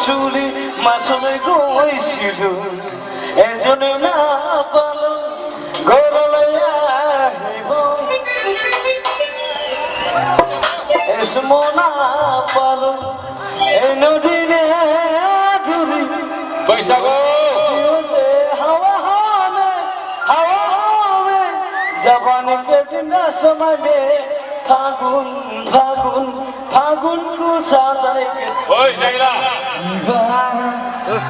চুলি মাছলে গৈছিলো এজনে না পালো ঘৰলৈ আহিব এসমনা পালো এই নদীৰে ধুৰি বৈশাখ जवान के दिन समय में फागुन फागुन फागुन को साजाए ओए जाइला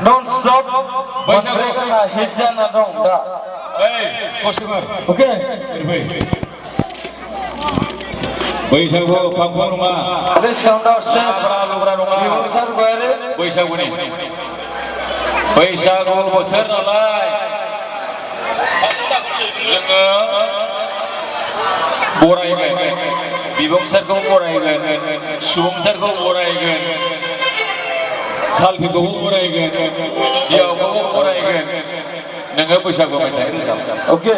don't stop Boishakh na hijja na donga এই কষ্টকর okay বৈশাখ ফাগুন মা abe sound of stress বড় লোকরা রঙা বিমসার গয়রে বৈশাখনি বৈশাখ বছর নালায় जोङो बरायगोन बिबुंसारखौ बरायगोन सुबुंसारखौ बरायगोन सालफोरखौबो बरायगोन बिहावखौबो बरायगोन नोङो बैसागु मेथाइ रोजाब okay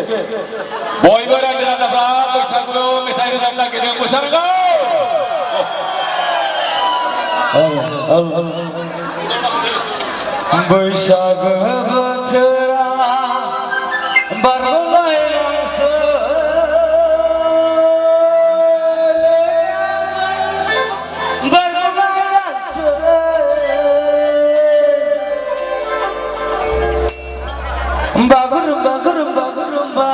बयबो रायजो राजाफ्रा बैसागु मेथाइ रोजाबनो नागिरदों मोसानांगौ बैसागु बोथोरा बारग'लायलांसै बागुरुम्बा गुरुम्बा गुरुम्बा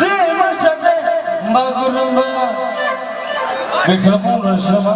दे मोसादे बागुरुम्बा बेखौनो बुंनोसै नामा